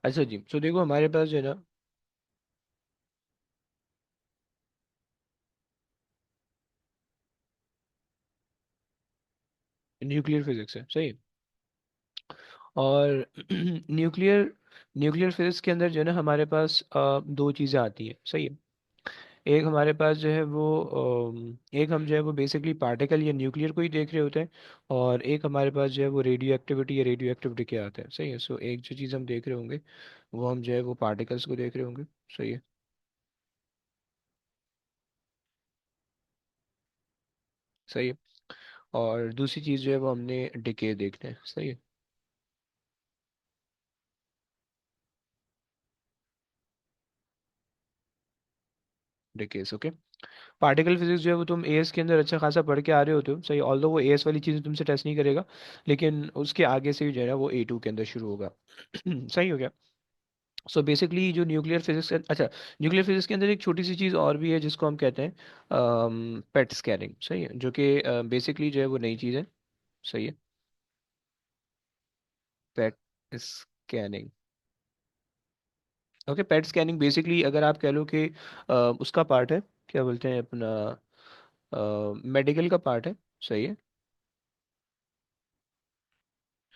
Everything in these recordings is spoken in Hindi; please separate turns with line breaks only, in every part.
अच्छा जी, तो देखो हमारे पास जो है ना, न्यूक्लियर फिजिक्स है, सही है। और न्यूक्लियर न्यूक्लियर फिजिक्स के अंदर जो है ना हमारे पास दो चीज़ें आती हैं, सही है। एक हमारे पास जो है वो एक हम जो है वो बेसिकली पार्टिकल या न्यूक्लियर को ही देख रहे होते हैं। और एक हमारे पास जो है वो रेडियो एक्टिविटी या रेडियो एक्टिविटी के आते हैं, सही है। सो एक जो चीज़ हम देख रहे होंगे वो हम जो है वो पार्टिकल्स को देख रहे होंगे, सही है। सही है। और दूसरी चीज़ जो है वो हमने डिके देखना है, सही है। Decades, okay. पार्टिकल फिजिक्स जो है वो तुम एएस के अंदर अच्छा खासा पढ़ के आ रहे होते हो, सही। ऑल्दो वो एएस वाली चीज़ें तुमसे टेस्ट नहीं करेगा, लेकिन उसके आगे से जो है ना वो ए टू के अंदर शुरू होगा। सही हो गया। सो बेसिकली जो न्यूक्लियर फिजिक्स, अच्छा, न्यूक्लियर फिजिक्स के अंदर एक छोटी सी चीज़ और भी है जिसको हम कहते हैं पेट स्कैनिंग, सही है, जो कि बेसिकली जो है वो नई चीज़ है, सही है। पेट स्कैनिंग, ओके। पेट स्कैनिंग बेसिकली अगर आप कह लो कि उसका पार्ट है, क्या बोलते हैं अपना, मेडिकल का पार्ट है, सही है।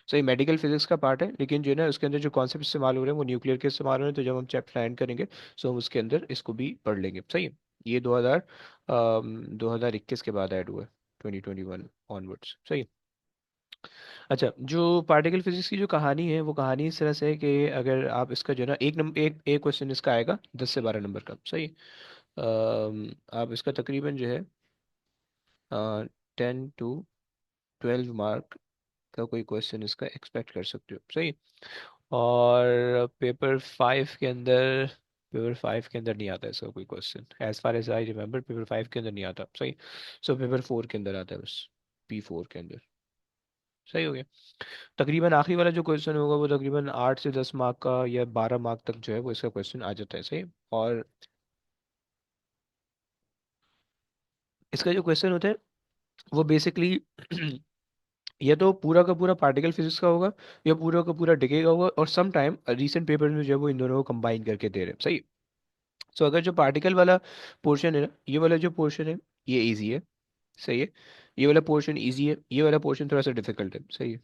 सही, मेडिकल फिजिक्स का पार्ट है, लेकिन जो है ना उसके अंदर जो कॉन्सेप्ट इस्तेमाल हो रहे हैं वो न्यूक्लियर के इस्तेमाल हो रहे हैं। तो जब हम चैप्टर एंड करेंगे सो हम उसके अंदर इसको भी पढ़ लेंगे, सही है। ये 2021 के बाद ऐड हुआ है, 2021 ऑनवर्ड्स, सही है। अच्छा, जो पार्टिकल फिजिक्स की जो कहानी है वो कहानी इस तरह से है कि अगर आप इसका जो है ना एक नंबर एक क्वेश्चन इसका आएगा 10 से 12 नंबर का, सही है। आप इसका तकरीबन जो है 10 to 12 मार्क का कोई क्वेश्चन इसका एक्सपेक्ट कर सकते हो, सही। और पेपर 5 के अंदर नहीं आता इसका कोई question, as far as I remember paper 5 के अंदर नहीं आता, सही। सो पेपर 4 के अंदर आता है बस, P4 के अंदर, सही हो गया। तकरीबन आखिरी वाला जो क्वेश्चन होगा वो तकरीबन 8 से 10 मार्क का या 12 मार्क तक जो है वो इसका क्वेश्चन आ जाता है, सही। और इसका जो क्वेश्चन होता है वो बेसिकली ये तो पूरा का पूरा पार्टिकल फिजिक्स का होगा, या पूरा का पूरा डिके का होगा, और सम टाइम रीसेंट पेपर में जो है वो इन दोनों को कंबाइन करके दे रहे हैं, सही। सो अगर जो पार्टिकल वाला पोर्शन है ना, ये वाला जो पोर्शन है ये इजी है, सही है। ये वाला पोर्शन इजी है, ये वाला पोर्शन थोड़ा सा डिफिकल्ट है, सही है।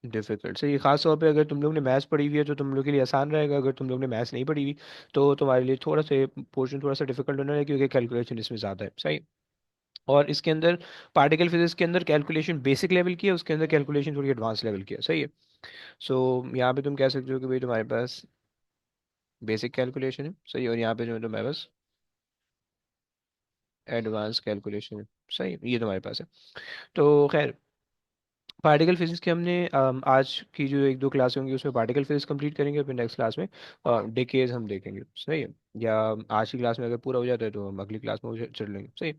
डिफिकल्ट, सही है। खास तौर पे अगर तुम लोग ने मैथ्स पढ़ी हुई है तो तुम लोग के लिए आसान रहेगा, अगर तुम लोग ने मैथ्स नहीं पढ़ी हुई तो तुम्हारे लिए थोड़ा सा पोर्शन थोड़ा सा डिफिकल्ट होना है, क्योंकि कैलकुलेशन इसमें ज़्यादा है, सही। और इसके अंदर पार्टिकल फिजिक्स के अंदर कैलकुलेशन बेसिक लेवल की है, उसके अंदर कैलकुलेशन थोड़ी एडवांस लेवल की है, सही है। सो यहाँ पे तुम कह सकते हो कि भाई तुम्हारे पास बेसिक कैलकुलेशन है, सही, और यहाँ पे जो है तुम्हारे पास एडवांस कैलकुलेशन है, सही, ये तुम्हारे पास है। तो खैर, पार्टिकल फिजिक्स के हमने आज की जो एक दो क्लास होंगी उसमें पार्टिकल फिजिक्स कंप्लीट करेंगे, फिर नेक्स्ट क्लास में डिकेज हम देखेंगे, सही है। या आज की क्लास में अगर पूरा हो जाता है तो हम अगली क्लास में वो चल लेंगे, सही।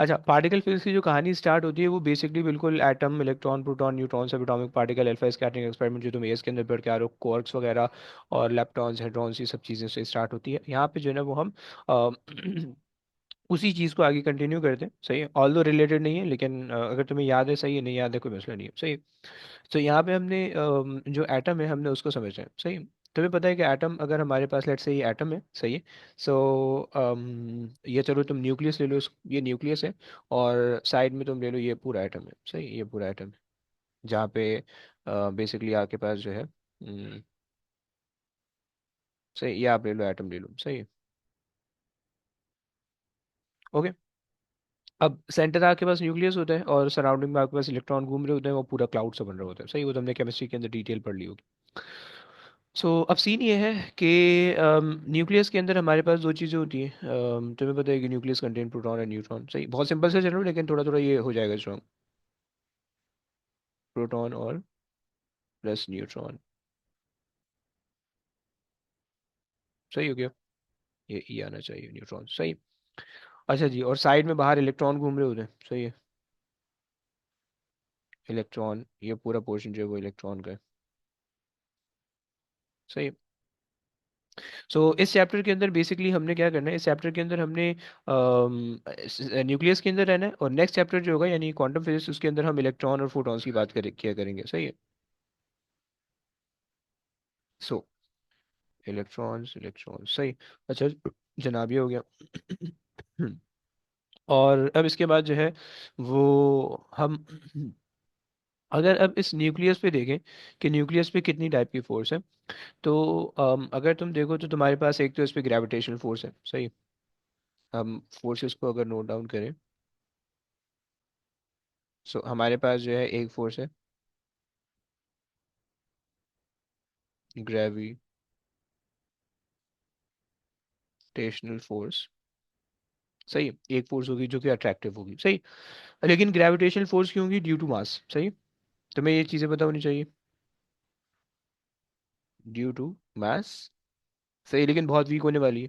अच्छा, पार्टिकल फिजिक्स की जो कहानी स्टार्ट होती है वो बेसिकली बिल्कुल एटम, इलेक्ट्रॉन, प्रोटॉन, न्यूट्रॉन, सब atomic particle, alpha scattering experiment जो तुम एस के अंदर पढ़ के आ रहे हो, क्वार्क्स वगैरह और लेप्टॉन्स, हेड्रॉन्स, ये सब चीज़ें से स्टार्ट होती है। यहाँ पे जो है ना वो हम अ, उसी चीज़ को आगे कंटिन्यू करते हैं, सही है। ऑल दो रिलेटेड नहीं है, लेकिन अगर तुम्हें याद है, सही है, नहीं याद है कोई मसला नहीं है, सही। तो यहाँ पे हमने जो एटम है हमने उसको समझना है, सही। तुम्हें पता है कि एटम अगर हमारे पास लेट से ये एटम है, सही है। सो ये चलो तुम न्यूक्लियस ले लो, ये न्यूक्लियस है। और साइड में तुम ले लो ये पूरा एटम है, सही, ये पूरा एटम है। जहाँ पे बेसिकली आपके पास जो है सही, ये आप ले लो, एटम ले लो, सही है। ओके। अब सेंटर आपके पास न्यूक्लियस होता है और सराउंडिंग में आपके पास इलेक्ट्रॉन घूम रहे होते हैं, वो पूरा क्लाउड से बन रहा होता है, सही। वो तो हमने केमिस्ट्री के अंदर डिटेल पढ़ ली होगी। सो अब सीन ये है कि न्यूक्लियस के अंदर हमारे पास दो चीज़ें होती हैं। तुम्हें पता है कि nucleus contain proton and neutron, सही। बहुत सिंपल से चल रहा हूँ लेकिन थोड़ा थोड़ा ये हो जाएगा स्ट्रॉन्ग। प्रोटॉन और प्लस न्यूट्रॉन, सही हो गया। ये आना चाहिए न्यूट्रॉन, सही। अच्छा जी, और साइड में बाहर इलेक्ट्रॉन घूम रहे होते हैं, सही है। इलेक्ट्रॉन, ये पूरा पोर्शन जो है वो इलेक्ट्रॉन का है, सही। सो इस चैप्टर के अंदर बेसिकली हमने क्या करना है, इस चैप्टर के अंदर हमने न्यूक्लियस के अंदर रहना है, और नेक्स्ट चैप्टर जो होगा यानी क्वांटम फिजिक्स, उसके अंदर हम इलेक्ट्रॉन और फोटॉन्स की बात किया करेंगे, सही है। सो इलेक्ट्रॉन्स इलेक्ट्रॉन्स सही। अच्छा जनाब ये हो गया। और अब इसके बाद जो है वो हम अगर अब इस न्यूक्लियस पे देखें कि न्यूक्लियस पे कितनी टाइप की फोर्स है। तो अगर तुम देखो तो तुम्हारे पास एक तो इस पे ग्रेविटेशनल फोर्स है सही। हम फोर्सेस को अगर नोट डाउन करें, सो हमारे पास जो है एक फोर्स है ग्रेविटेशनल फोर्स सही। एक फोर्स होगी जो कि अट्रैक्टिव होगी सही। लेकिन ग्रेविटेशनल फोर्स क्यों होगी? ड्यू टू मास सही। तुम्हें ये चीज़ें पता होनी चाहिए। ड्यू टू मास सही, लेकिन बहुत वीक होने वाली है।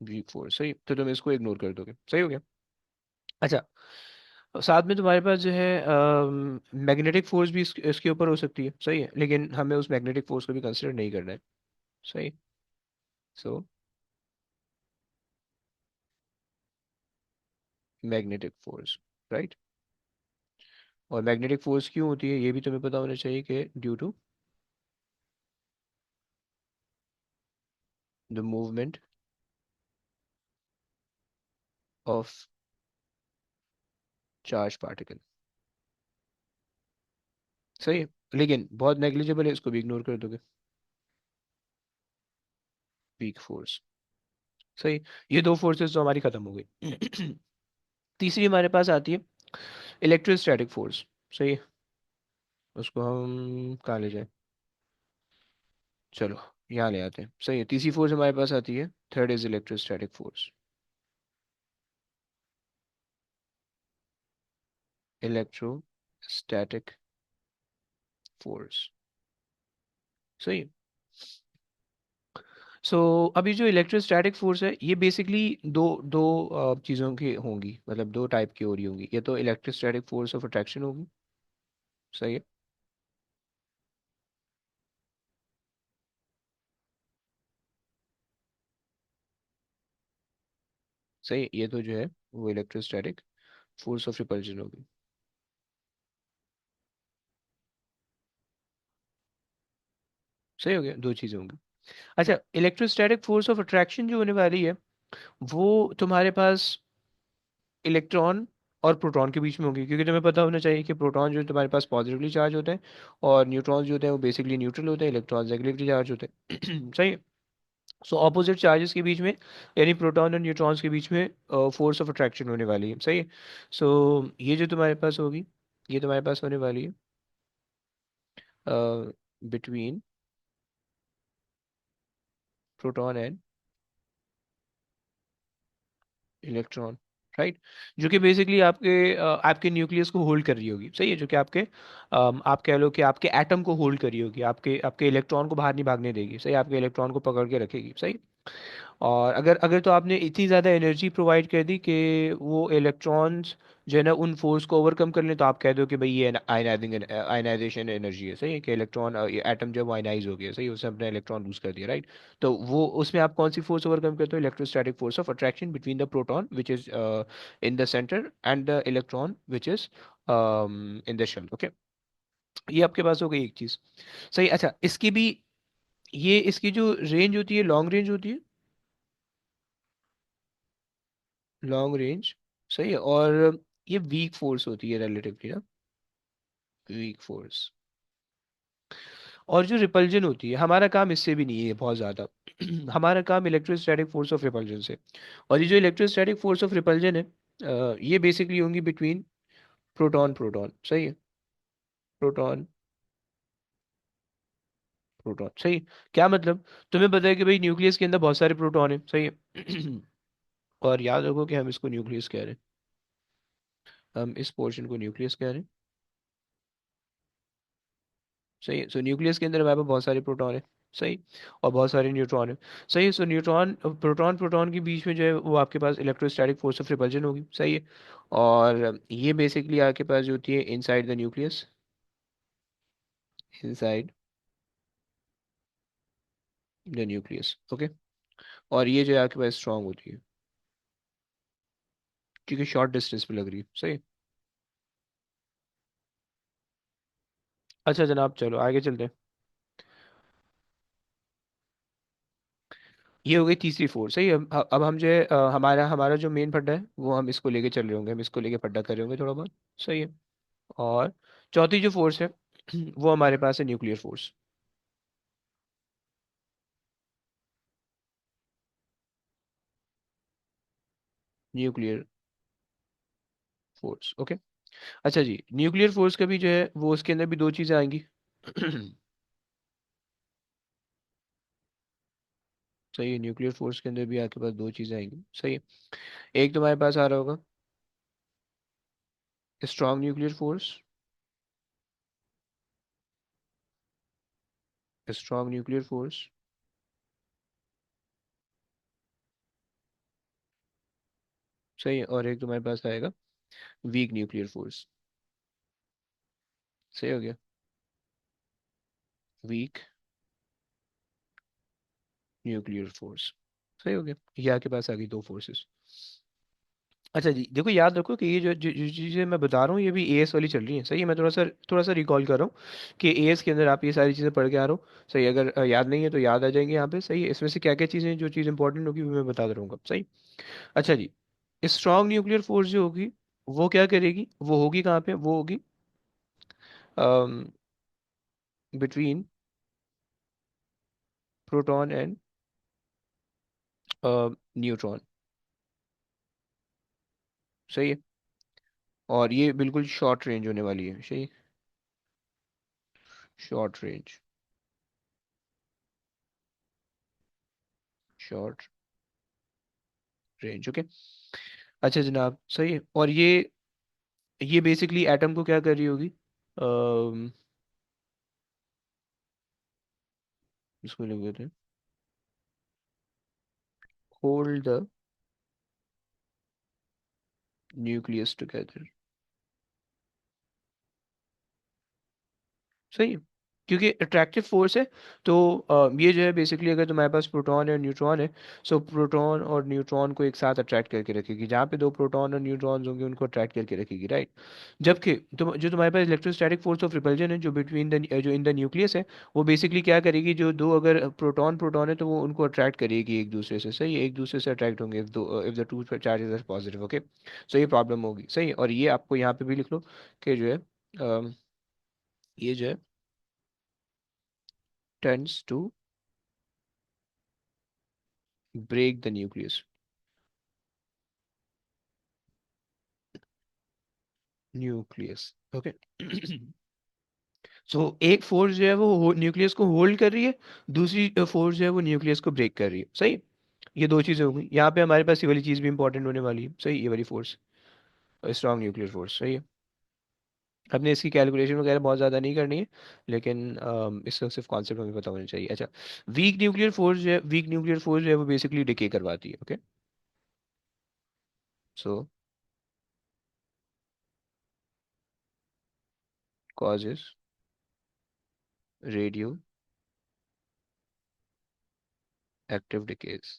वीक फोर्स सही, तो तुम इसको इग्नोर कर दोगे सही हो गया। अच्छा साथ में तुम्हारे पास जो है मैग्नेटिक फोर्स भी इसके ऊपर हो सकती है सही है, लेकिन हमें उस मैग्नेटिक फोर्स को भी कंसिडर नहीं करना है सही। So magnetic force right. और मैग्नेटिक फोर्स क्यों होती है ये भी तुम्हें पता होना चाहिए कि due to the movement of charge particle सही है। लेकिन बहुत नेग्लिजिबल है, इसको भी इग्नोर कर दोगे। वीक फोर्स सही। ये दो फोर्सेस तो हमारी खत्म हो गई। तीसरी हमारे पास आती है इलेक्ट्रोस्टैटिक फोर्स सही। उसको हम कहाँ ले जाएं? चलो यहाँ ले आते हैं सही है। तीसरी फोर्स हमारे पास आती है, third is electrostatic force. Electrostatic force सही। सो अभी जो इलेक्ट्रोस्टैटिक फोर्स है ये बेसिकली दो दो चीज़ों की होंगी, मतलब दो टाइप की हो रही होंगी। ये तो इलेक्ट्रोस्टैटिक फोर्स ऑफ अट्रैक्शन होगी सही है। सही है, ये तो जो है वो इलेक्ट्रोस्टैटिक फोर्स ऑफ रिपल्जन होगी। सही हो गया, दो चीज़ें होंगी। अच्छा इलेक्ट्रोस्टैटिक फोर्स ऑफ अट्रैक्शन जो होने वाली है वो तुम्हारे पास इलेक्ट्रॉन और प्रोटॉन के बीच में होगी, क्योंकि तुम्हें पता होना चाहिए कि प्रोटॉन जो है तुम्हारे पास पॉजिटिवली चार्ज होते हैं और न्यूट्रॉन्स जो होते हैं वो बेसिकली न्यूट्रल होते हैं, इलेक्ट्रॉन्स नेगेटिवली चार्ज होते हैं। सही है। सो ऑपोजिट चार्जेस के बीच में यानी प्रोटॉन और न्यूट्रॉन्स के बीच में फोर्स ऑफ अट्रैक्शन होने वाली है सही है। सो ये जो तुम्हारे पास होगी ये तुम्हारे पास होने वाली है between proton and electron right. जो कि बेसिकली आपके न्यूक्लियस को होल्ड कर रही होगी सही है। जो कि आप कह लो कि आपके एटम को होल्ड कर रही होगी, आपके आपके इलेक्ट्रॉन को बाहर नहीं भागने देगी सही, आपके इलेक्ट्रॉन को पकड़ के रखेगी सही। और अगर अगर तो आपने इतनी ज़्यादा एनर्जी प्रोवाइड कर दी कि वो इलेक्ट्रॉन्स जो है ना उन फोर्स को ओवरकम कर लें, तो आप कह दो कि भाई ये आयनाइजिंग आयनाइजेशन एनर्जी है सही है, कि इलेक्ट्रॉन एटम जब आयनाइज हो गया सही, उसने अपना इलेक्ट्रॉन लूज कर दिया राइट। तो वो उसमें आप कौन सी फोर्स ओवरकम करते हो? Electrostatic force of attraction between the proton which is in the centre and the electron which is in the shell okay. ये आपके पास हो गई एक चीज़ सही। अच्छा इसकी भी ये इसकी जो रेंज होती है लॉन्ग रेंज होती है। लॉन्ग रेंज सही है। और ये वीक फोर्स होती है रिलेटिवली ना, वीक फोर्स। और जो रिपल्जन होती है हमारा काम इससे भी नहीं है बहुत ज़्यादा। हमारा काम इलेक्ट्रोस्टैटिक फोर्स ऑफ रिपल्जन से। और ये जो इलेक्ट्रोस्टैटिक फोर्स ऑफ रिपल्जन है ये बेसिकली होंगी बिटवीन प्रोटॉन प्रोटॉन सही है। प्रोटॉन प्रोटॉन सही। क्या मतलब? तुम्हें पता है कि भाई न्यूक्लियस के अंदर बहुत सारे प्रोटॉन है सही है। और याद रखो कि हम इसको न्यूक्लियस कह रहे हैं, हम इस पोर्शन को न्यूक्लियस कह रहे हैं सही है। सो न्यूक्लियस के अंदर हमारे पास बहुत सारे प्रोटॉन है सही, और बहुत सारे न्यूट्रॉन है सही है। सो न्यूट्रॉन प्रोटॉन प्रोटॉन के बीच में जो है वो आपके पास इलेक्ट्रोस्टैटिक फोर्स ऑफ रिपल्जन होगी सही है। और ये बेसिकली आपके पास जो होती है inside the nucleus, inside the nucleus okay. और ये जो है आपके पास स्ट्रांग होती है क्योंकि शॉर्ट डिस्टेंस पे लग रही है सही। अच्छा जनाब, चलो आगे चलते हैं। ये हो गई तीसरी फोर्स, सही है। अब हम जो है हमारा हमारा जो मेन पड्डा है वो हम इसको लेके चल रहे होंगे, हम इसको लेके पड्डा कर रहे होंगे थोड़ा बहुत। सही है। और चौथी जो फोर्स है वो हमारे पास है nuclear force. Nuclear force, okay. अच्छा जी, न्यूक्लियर फोर्स का भी जो है वो उसके अंदर भी दो चीज़ें आएंगी। सही है, न्यूक्लियर फोर्स के अंदर भी आपके पास दो चीज़ें आएंगी, सही है। एक तुम्हारे पास आ रहा होगा strong nuclear force. Strong nuclear force, सही है। और एक तुम्हारे पास आएगा वीक न्यूक्लियर फोर्स। सही हो गया। वीक न्यूक्लियर फोर्स, सही हो गया। ये आपके पास आ गई दो फोर्सेस। अच्छा जी, देखो याद रखो कि ये जो चीज़ें मैं बता रहा हूँ ये भी एएस वाली चल रही है, सही है। मैं थोड़ा सा रिकॉल कर रहा हूँ कि एएस के अंदर आप ये सारी चीज़ें पढ़ के आ रहे हो। सही, अगर याद नहीं है तो याद आ जाएंगे यहाँ पे। सही है, इसमें से क्या क्या चीज़ें जो चीज़ इंपॉर्टेंट होगी वो मैं बता रहूँगा, सही। अच्छा जी, स्ट्रॉन्ग न्यूक्लियर फोर्स जो होगी वो क्या करेगी, वो होगी कहाँ पे, वो होगी बिटवीन प्रोटॉन एंड न्यूट्रॉन। सही है। और ये बिल्कुल शॉर्ट रेंज होने वाली है, सही। Short range, short range, okay. अच्छा जनाब, सही है। और ये बेसिकली एटम को क्या कर रही होगी, अम, इसको लिख देते हैं, होल्ड द न्यूक्लियस टुगेदर। सही है, क्योंकि अट्रैक्टिव फोर्स है। तो ये जो है बेसिकली अगर तुम्हारे पास प्रोटॉन और न्यूट्रॉन है, सो प्रोटॉन और न्यूट्रॉन को एक साथ अट्रैक्ट करके रखेगी। जहाँ पे दो प्रोटॉन और न्यूट्रॉन्स होंगे उनको अट्रैक्ट करके रखेगी, राइट। जबकि जो तुम्हारे पास इलेक्ट्रोस्टैटिक फोर्स ऑफ रिपल्जन है जो बिटवीन द जो इन द न्यूक्लियस है, वो बेसिकली क्या करेगी, जो दो अगर प्रोटॉन प्रोटॉन है तो वो उनको अट्रैक्ट करेगी एक दूसरे से। सही है, एक दूसरे से अट्रैक्ट होंगे if the two charges are positive, okay. So ये प्रॉब्लम होगी, सही है। और ये आपको यहाँ पे भी लिख लो कि जो है ये जो है tends to break the nucleus। Nucleus, okay. So एक फोर्स जो है वो न्यूक्लियस को होल्ड कर रही है, दूसरी फोर्स जो है वो न्यूक्लियस को ब्रेक कर रही है, सही। ये दो चीजें हो गई। यहाँ पे हमारे पास ये वाली चीज भी इंपॉर्टेंट होने वाली है, सही, ये वाली फोर्स, स्ट्रॉन्ग न्यूक्लियर फोर्स, सही है। हमने इसकी कैलकुलेशन वगैरह बहुत ज़्यादा नहीं करनी है, लेकिन इसका सिर्फ कॉन्सेप्ट हमें पता होना चाहिए। अच्छा, वीक न्यूक्लियर फोर्स जो है, वीक न्यूक्लियर फोर्स जो है वो बेसिकली डिके करवाती है, ओके। सो कॉजेज रेडियो एक्टिव डिकेज।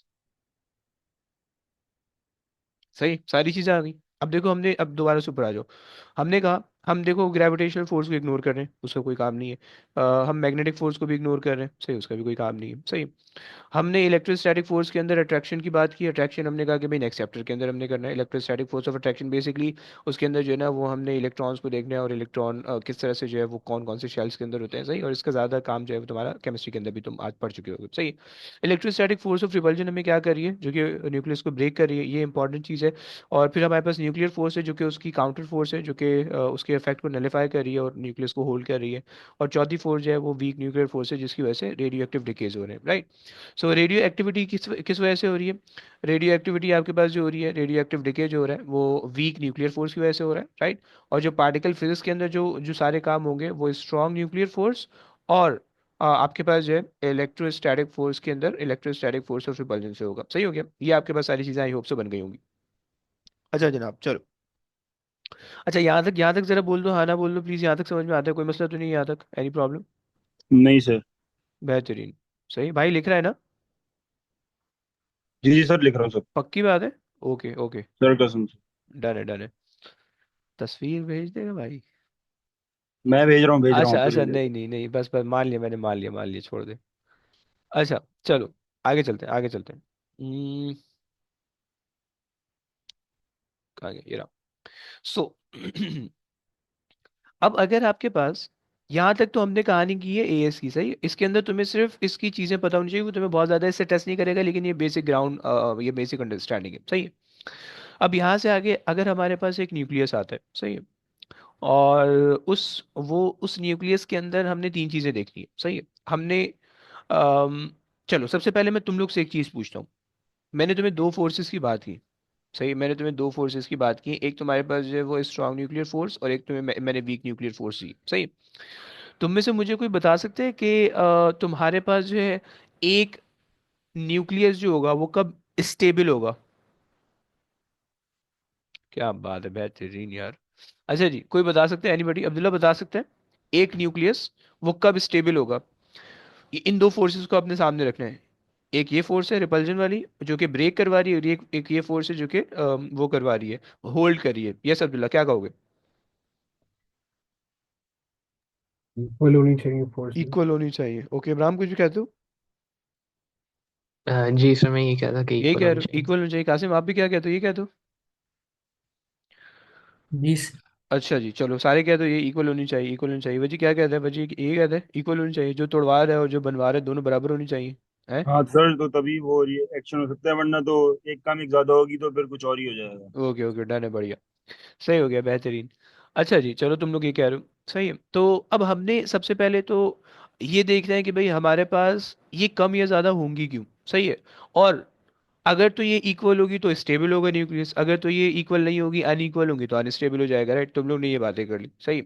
सही, सारी चीजें आ गई। अब देखो हमने, अब दोबारा से ऊपर आ जाओ। हमने कहा हम देखो ग्रेविटेशनल फोर्स को इग्नोर कर रहे हैं, उसका कोई काम नहीं है। हम मैग्नेटिक फोर्स को भी इग्नोर कर रहे हैं, सही, उसका भी कोई काम नहीं है, सही। हमने इलेक्ट्रोस्टैटिक फोर्स के अंदर अट्रैक्शन की बात की। अट्रैक्शन हमने कहा कि भाई नेक्स्ट चैप्टर के अंदर हमने करना है electrostatic force of attraction, basically उसके अंदर जो है ना वो हमने इलेक्ट्रॉन्स को देखना है और इलेक्ट्रॉन किस तरह से जो है वो कौन कौन से शेल्स के अंदर होते हैं, सही। और इसका ज़्यादा काम जो है वो तुम्हारा केमिस्ट्री के अंदर भी तुम आज पढ़ चुके हो, सही। इलेक्ट्रोस्टैटिक फोर्स ऑफ रिपल्जन हमें क्या कर रही है, जो कि न्यूक्लियस को ब्रेक कर रही है, ये इंपॉर्टेंट चीज़ है। और फिर हमारे पास न्यूक्लियर फोर्स है जो कि उसकी काउंटर फोर्स है, जो कि उसके इफेक्ट को नलीफाई कर रही है और न्यूक्लियस को होल्ड कर रही है। और चौथी फोर्स जो है वो वीक न्यूक्लियर फोर्स है जिसकी वजह से रेडियो एक्टिव डिकेज हो रहे हैं, राइट। सो रेडियो एक्टिविटी किस किस वजह से हो रही है, रेडियो एक्टिविटी आपके पास जो हो रही है, रेडियो एक्टिव डिके जो हो रहा है वो वीक न्यूक्लियर फोर्स की वजह से हो रहा है, राइट। और जो पार्टिकल फिजिक्स के अंदर जो जो सारे काम होंगे वो स्ट्रॉन्ग न्यूक्लियर फोर्स और आपके पास जो है इलेक्ट्रोस्टैटिक फोर्स के अंदर इलेक्ट्रोस्टैटिक फोर्स ऑफ रिपल्जन से होगा, सही हो गया। ये आपके पास सारी चीजें आई होप से बन गई होंगी। अच्छा जनाब, चलो। अच्छा, यहाँ तक जरा बोल दो, हाँ ना बोल दो प्लीज, यहाँ तक समझ में आता है, कोई मसला तो नहीं है यहाँ तक, एनी प्रॉब्लम।
नहीं सर।
बेहतरीन। सही भाई, लिख रहा है ना?
जी जी सर, लिख रहा हूँ सर।
पक्की बात है। Okay okay.
सर कसम से।
डन है, डन है। तस्वीर भेज देगा भाई।
मैं भेज रहा हूँ,
अच्छा
तू
अच्छा,
ले ले।
नहीं नहीं नहीं, बस बस मान लिया मैंने, मान लिया, छोड़ दे। अच्छा, चलो आगे चलते हैं, आगे चलते हैं। कहाँ गया ये रहा। सो अब अगर आपके पास, यहाँ तक तो हमने कहानी की है एएस की, सही है? इसके अंदर तुम्हें सिर्फ इसकी चीज़ें पता होनी चाहिए, वो तुम्हें बहुत ज़्यादा इससे टेस्ट नहीं करेगा, लेकिन ये बेसिक ग्राउंड, ये बेसिक अंडरस्टैंडिंग है, सही है? अब यहाँ से आगे अगर हमारे पास एक न्यूक्लियस आता है, सही है? और उस न्यूक्लियस के अंदर हमने तीन चीज़ें देखनी है, सही है? हमने अम, चलो सबसे पहले मैं तुम लोग से एक चीज़ पूछता हूँ। मैंने तुम्हें दो फोर्सेस की बात की, सही, मैंने तुम्हें दो फोर्सेस की बात की, एक तुम्हारे पास जो है वो स्ट्रॉन्ग न्यूक्लियर फोर्स, और एक तुम्हें मैंने वीक न्यूक्लियर फोर्स दी, सही। तुम में से मुझे कोई बता सकते हैं कि तुम्हारे पास जो है एक न्यूक्लियस जो होगा वो कब स्टेबल होगा? क्या बात है, बेहतरीन यार। अच्छा जी, कोई बता सकते हैं? एनीबॉडी? अब्दुल्ला बता सकते हैं एक न्यूक्लियस वो कब स्टेबल होगा? इन दो फोर्सेस को अपने सामने रखना है। एक ये फोर्स है रिपल्जन वाली जो कि ब्रेक करवा रही है, और एक ये फोर्स है जो कि वो करवा रही है, होल्ड कर रही है। यस अब्दुल्ला, क्या कहोगे?
इक्वल होनी चाहिए फोर्स भी।
इक्वल होनी चाहिए। ओके इमरान, कुछ भी कहते हो?
जी सर, मैं ये कह था कि
यही
इक्वल
कह
होनी
रहे हो
चाहिए।
इक्वल होनी चाहिए। कासिम आप भी क्या कहते हो, ये कहते हो?
जी
अच्छा जी, चलो सारे कहते हो ये इक्वल होनी चाहिए, इक्वल होनी चाहिए। वजी क्या कहता है? वजी ये कहता है इक्वल होनी चाहिए, जो तोड़वा रहा है और जो बनवा रहा है दोनों बराबर होनी चाहिए, है?
हाँ सर, तो तभी वो रिएक्शन हो सकता है, वरना तो एक काम एक ज्यादा होगी तो फिर कुछ और ही हो जाएगा।
ओके ओके, डन है, बढ़िया, सही हो गया, बेहतरीन। अच्छा जी, चलो तुम लोग ये कह रहे हो, सही है। तो अब हमने सबसे पहले तो ये देखना है कि भाई हमारे पास ये कम या ज़्यादा होंगी क्यों, सही है? और अगर तो ये इक्वल होगी तो स्टेबल होगा न्यूक्लियस, अगर तो ये इक्वल नहीं होगी, अनइक्वल होंगी, तो अनस्टेबल हो जाएगा, राइट? तुम लोग ने ये बातें कर ली, सही।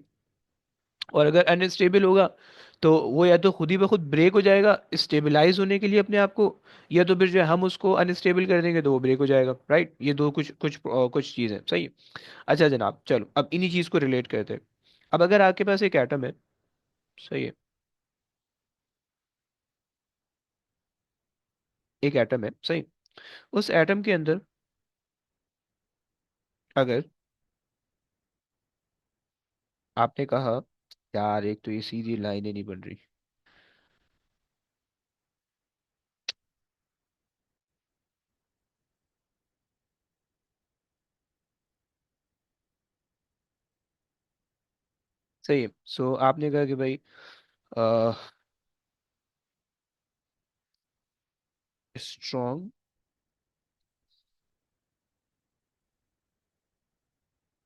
और अगर अनस्टेबल होगा तो वो या तो खुद ही ब खुद ब्रेक हो जाएगा स्टेबलाइज होने के लिए अपने आप को, या तो फिर जो है हम उसको अनस्टेबल कर देंगे तो वो ब्रेक हो जाएगा, राइट? ये दो कुछ कुछ कुछ चीज़ें, सही है। अच्छा जनाब, चलो अब इन्हीं चीज़ को रिलेट करते हैं। अब अगर आपके पास एक एटम है, सही है, एक एटम है, सही। उस एटम के अंदर अगर आपने कहा, यार एक तो ये सीधी लाइनें नहीं बन रही, सही है। सो आपने कहा कि भाई स्ट्रॉन्ग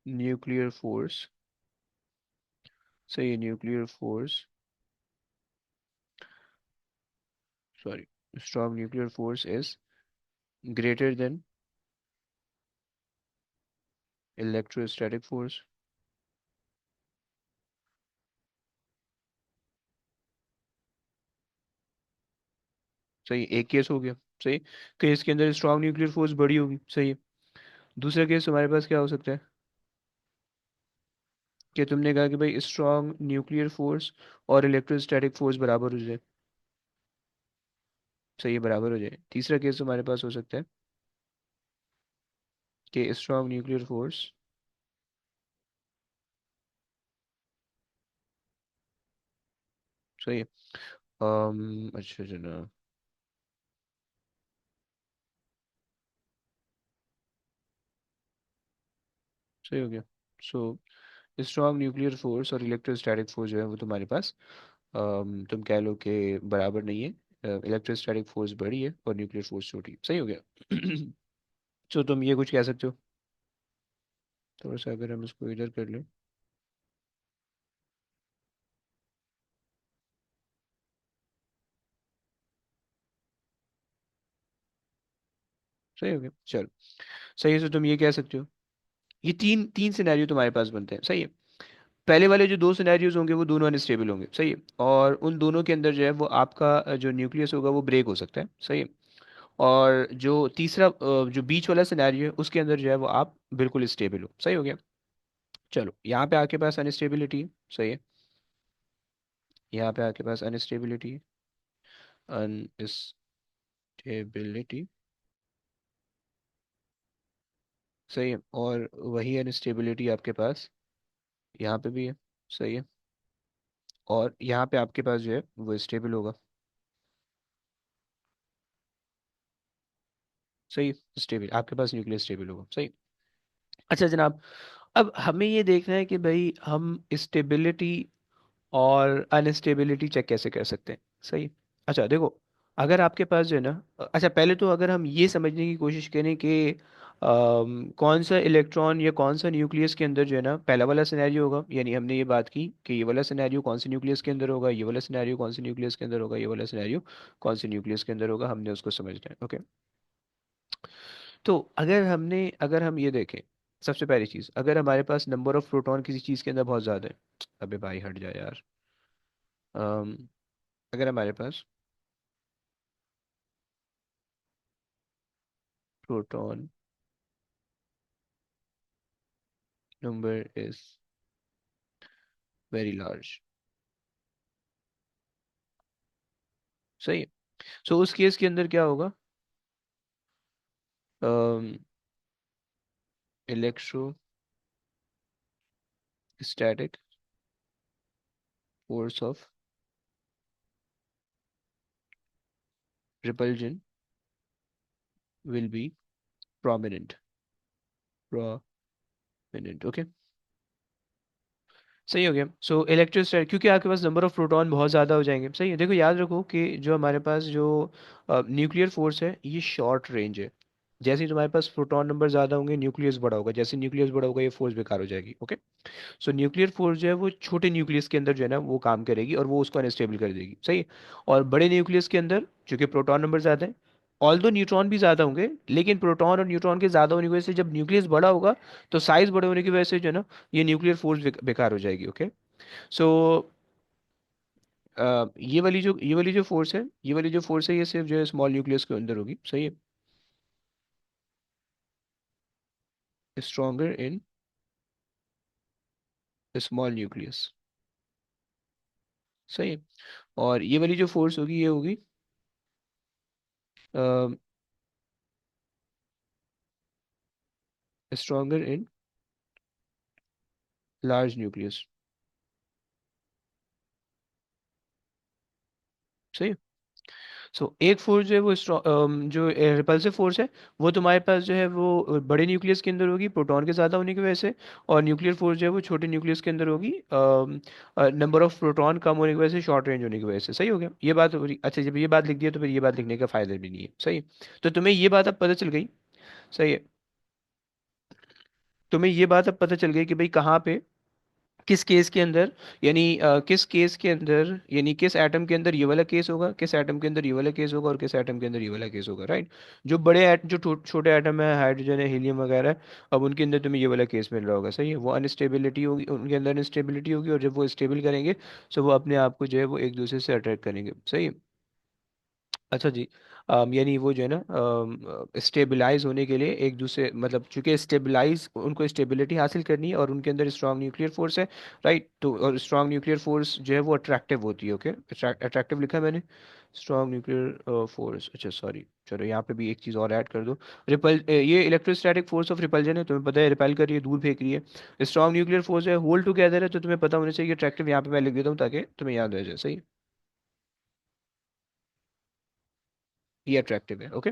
न्यूक्लियर फोर्स, सही है, nuclear force, sorry, strong nuclear force is greater than electrostatic force, सही, एक केस हो गया, सही। केस के अंदर स्ट्रॉन्ग न्यूक्लियर फोर्स बड़ी होगी, सही है। दूसरा केस हमारे पास क्या हो सकता है? कि तुमने कहा कि भाई स्ट्रॉन्ग न्यूक्लियर फोर्स और इलेक्ट्रोस्टैटिक फोर्स बराबर हो जाए, सही है, बराबर हो जाए। तीसरा केस हमारे पास हो सकता है कि स्ट्रॉन्ग न्यूक्लियर फोर्स, सही है। अच्छा जनाब, सही हो गया। सो स्ट्रॉन्ग न्यूक्लियर फोर्स और इलेक्ट्रोस्टैटिक फोर्स जो है वो तुम्हारे पास, तुम कह लो कि बराबर नहीं है, इलेक्ट्रोस्टैटिक फोर्स बड़ी है और न्यूक्लियर फोर्स छोटी है, सही हो गया। सो तुम ये कुछ कह सकते हो? थोड़ा सा अगर हम इसको इधर कर लें, सही हो गया, चलो। सही है, तो तुम ये कह सकते हो, ये तीन तीन सिनेरियो तुम्हारे पास बनते हैं, सही है। पहले वाले जो दो सिनेरियोज होंगे वो दोनों अनस्टेबल होंगे, सही है। और उन दोनों के अंदर जो है वो आपका जो न्यूक्लियस होगा वो ब्रेक हो सकता है, सही है। और जो तीसरा जो बीच वाला सिनेरियो है उसके अंदर जो है वो आप बिल्कुल स्टेबल हो, सही हो गया। चलो यहाँ पे आपके पास अनस्टेबिलिटी है, सही है। यहाँ पे आपके पास अनस्टेबिलिटी है, अनस्टेबिलिटी, सही है। और वही अनस्टेबिलिटी आपके पास यहाँ पे भी है, सही है। और यहाँ पे आपके पास जो है वो स्टेबल होगा। सही, स्टेबल, आपके पास न्यूक्लियस स्टेबल होगा। सही। अच्छा जनाब, अब हमें ये देखना है कि भाई हम स्टेबिलिटी और अनस्टेबिलिटी चेक कैसे कर सकते हैं। सही। अच्छा देखो, अगर आपके पास जो है ना, अच्छा पहले तो अगर हम ये समझने की कोशिश करें कि कौन सा इलेक्ट्रॉन या कौन सा न्यूक्लियस के अंदर जो है ना पहला वाला सिनेरियो होगा, यानी हमने ये बात की कि ये वाला सिनेरियो कौन से न्यूक्लियस के अंदर होगा, ये वाला सिनेरियो कौन से न्यूक्लियस के अंदर होगा, ये वाला सिनेरियो कौन से न्यूक्लियस के अंदर होगा, हमने उसको समझना है। ओके। तो अगर हम ये देखें, सबसे पहली चीज़, अगर हमारे पास नंबर ऑफ प्रोटॉन किसी चीज़ के अंदर बहुत ज़्यादा है, अबे भाई हट जा यार। अम, अगर हमारे पास proton number is very large, सही है। सो उस केस के अंदर क्या होगा, electrostatic force of repulsion will be prominent, prominent. Okay, सही हो गया। सो इलेक्ट्रोस्टैटिक, क्योंकि आपके पास नंबर ऑफ प्रोटॉन बहुत ज़्यादा हो जाएंगे। सही है। देखो याद रखो कि जो हमारे पास जो न्यूक्लियर फोर्स है ये शॉर्ट रेंज है। जैसे ही तुम्हारे पास प्रोटॉन नंबर ज़्यादा होंगे न्यूक्लियस बड़ा होगा, जैसे न्यूक्लियस बड़ा होगा ये फोर्स बेकार हो जाएगी। ओके। सो न्यूक्लियर फोर्स जो है वो छोटे न्यूक्लियस के अंदर जो है ना वो काम करेगी और वो उसको अनस्टेबल कर देगी। सही है। और बड़े न्यूक्लियस के अंदर चूंकि प्रोटॉन नंबर ज़्यादा है, ऑल दो न्यूट्रॉन भी ज़्यादा होंगे, लेकिन प्रोटॉन और न्यूट्रॉन के ज़्यादा होने की वजह से जब न्यूक्लियस बड़ा होगा तो साइज़ बड़े होने की वजह से जो है ना ये न्यूक्लियर फोर्स बेकार हो जाएगी। ओके। सो ये वाली जो फोर्स है, ये वाली जो फोर्स है ये सिर्फ जो है स्मॉल न्यूक्लियस के अंदर होगी। सही है। Stronger in small nucleus. सही है। और ये वाली जो फोर्स होगी ये होगी स्ट्रॉन्गर इन लार्ज न्यूक्लियस। सही है। सो एक फोर्स जो है वो जो रिपल्सिव फोर्स है वो तुम्हारे पास जो है वो बड़े न्यूक्लियस के अंदर होगी प्रोटॉन के ज़्यादा होने की वजह से, और न्यूक्लियर फोर्स जो है वो छोटे न्यूक्लियस के अंदर होगी नंबर ऑफ प्रोटॉन कम होने की वजह से, शॉर्ट रेंज होने की वजह से। सही हो गया ये बात हो रही। अच्छा जब ये बात लिख दिया तो फिर ये बात लिखने का फ़ायदा भी नहीं है। सही है। तो तुम्हें ये बात अब पता चल गई। सही है। तुम्हें ये बात अब पता चल गई कि भाई कहाँ पे, किस केस के अंदर, यानी किस केस के अंदर, यानी किस एटम के अंदर ये वाला केस होगा, किस एटम के अंदर ये वाला केस होगा और किस एटम के अंदर ये वाला केस होगा। राइट। जो जो छोटे एटम है, हाइड्रोजन है, हीलियम वगैरह है, अब उनके अंदर तुम्हें ये वाला केस मिल रहा होगा। सही है। वो अनस्टेबिलिटी होगी, उनके अंदर अनस्टेबिलिटी होगी, और जब वो स्टेबल करेंगे तो वो अपने आप को जो है वो एक दूसरे से अट्रैक्ट करेंगे। सही है। अच्छा जी। यानी वो जो है ना स्टेबलाइज होने के लिए एक दूसरे, मतलब चूंकि स्टेबलाइज उनको स्टेबिलिटी हासिल करनी है और उनके अंदर स्ट्रांग न्यूक्लियर फोर्स है। राइट। तो और स्ट्रांग न्यूक्लियर फोर्स जो है वो अट्रैक्टिव होती है। ओके, अट्रैक्टिव लिखा है मैंने, स्ट्रांग न्यूक्लियर फोर्स। अच्छा सॉरी, चलो यहाँ पे भी एक चीज़ और ऐड कर दो। ये इलेक्ट्रोस्टैटिक फोर्स ऑफ रिपल्जन है, तुम्हें पता है रिपेल कर रही है, दूर फेंक रही है। स्ट्रांग न्यूक्लियर फोर्स है, होल्ड टुगेदर है, तो तुम्हें पता होना चाहिए अट्रैक्टिव, यहाँ पे मैं लिख देता हूँ ताकि तुम्हें याद रह जाए। सही। ये अट्रैक्टिव है। ओके।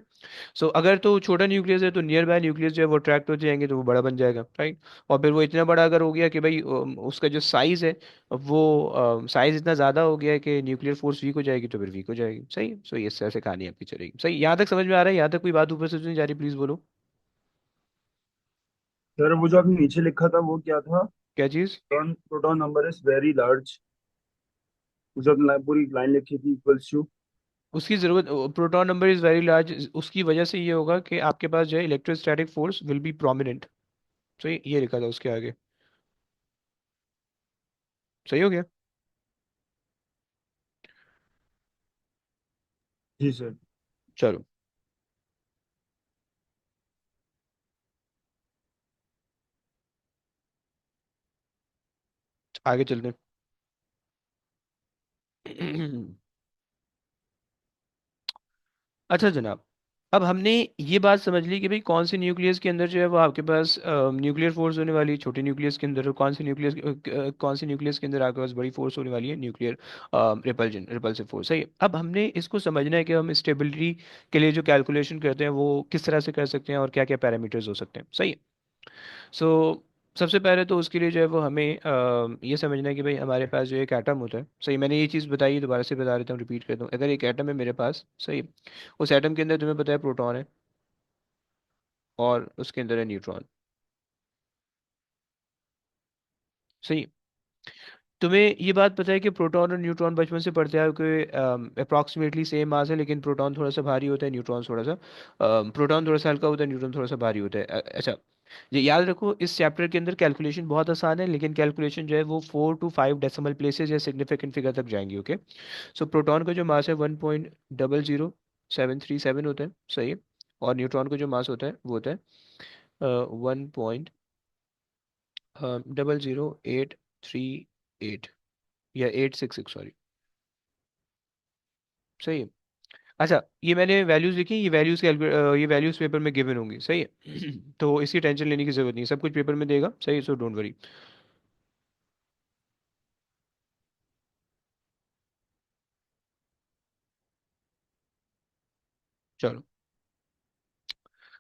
सो अगर तो छोटा न्यूक्लियस है तो नियर बाय न्यूक्लियस जो है वो अट्रैक्ट हो जाएंगे तो वो बड़ा बन जाएगा। राइट। और फिर वो इतना बड़ा अगर हो गया कि भाई उसका जो साइज है वो साइज इतना ज़्यादा हो गया है कि न्यूक्लियर फोर्स वीक हो जाएगी तो फिर वीक हो जाएगी। सही। सो ये इस तरह से कहानी आपकी चलेगी। सही, यहाँ तक समझ में आ रहा है? यहाँ तक कोई बात ऊपर से तो नहीं जा रही? प्लीज़ बोलो।
सर वो जो आपने नीचे लिखा था वो क्या था?
क्या चीज़?
Proton proton number is very large, जो आपने पूरी लाइन लिखी थी, इक्वल्स टू।
उसकी ज़रूरत, proton number is very large, उसकी वजह से ये होगा कि आपके पास जो है electrostatic force will be prominent. सही, ये लिखा था उसके आगे। सही हो गया।
जी सर।
चलो आगे चलते हैं। अच्छा जनाब, अब हमने ये बात समझ ली कि भाई कौन से न्यूक्लियस के अंदर जो है वो आपके पास न्यूक्लियर फोर्स होने वाली है छोटे न्यूक्लियस के अंदर, और कौन से न्यूक्लियस के अंदर आपके पास बड़ी फोर्स होने वाली है, न्यूक्लियर रिपल्सिव फोर्स। सही है। अब हमने इसको समझना है कि हम स्टेबिलिटी के लिए जो कैलकुलेशन करते हैं वो किस तरह से कर सकते हैं और क्या क्या पैरामीटर्स हो सकते हैं। सही है। सो सबसे पहले तो उसके लिए जो है वो हमें ये समझना है कि भाई हमारे पास जो एक एटम होता है। सही, मैंने ये चीज़ बताई, दोबारा से बता देता हूँ, रिपीट करता हूँ। अगर एक एटम है मेरे पास, सही, उस एटम के अंदर तुम्हें पता है प्रोटॉन है और उसके अंदर है न्यूट्रॉन। सही। तुम्हें ये बात पता है कि प्रोटॉन और न्यूट्रॉन बचपन से पढ़ते हैं कि अप्रॉक्सीमेटली सेम मास है, लेकिन प्रोटॉन थोड़ा सा भारी होता है, न्यूट्रॉन थोड़ा सा प्रोटॉन थोड़ा सा हल्का होता है, न्यूट्रॉन थोड़ा सा भारी होता है। अच्छा, ये याद रखो, इस चैप्टर के अंदर कैलकुलेशन बहुत आसान है, लेकिन कैलकुलेशन जो है वो 4 to 5 डेसिमल प्लेसेस या सिग्निफिकेंट फिगर तक जाएंगी। ओके। सो प्रोटॉन का जो मास है 1.00737 होता है। सही है। और न्यूट्रॉन का जो मास होता है वो होता है 1.00838 या 866, सॉरी। सही है। अच्छा, ये मैंने वैल्यूज लिखी, ये वैल्यूज पेपर में गिवन होंगी। सही है। तो इसकी टेंशन लेने की जरूरत नहीं है, सब कुछ पेपर में देगा। सही है, सो डोंट वरी। चलो।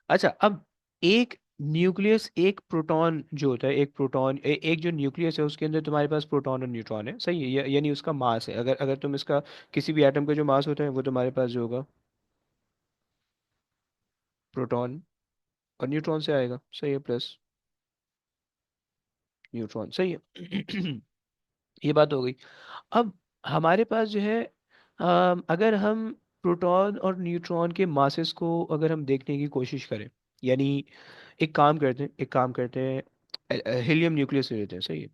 अच्छा, अब एक न्यूक्लियस, एक प्रोटॉन जो होता है, एक प्रोटॉन एक जो न्यूक्लियस है उसके अंदर तुम्हारे पास प्रोटॉन और न्यूट्रॉन है। सही है। यानी उसका मास है, अगर अगर तुम इसका किसी भी एटम का जो मास होता है वो तुम्हारे पास जो होगा प्रोटॉन और न्यूट्रॉन से आएगा। सही है, प्लस न्यूट्रॉन। सही है। ये बात हो गई। अब हमारे पास जो है अगर हम प्रोटॉन और न्यूट्रॉन के मासेस को अगर हम देखने की कोशिश करें, यानी एक काम करते हैं, हीलियम न्यूक्लियस ले लेते हैं। सही है।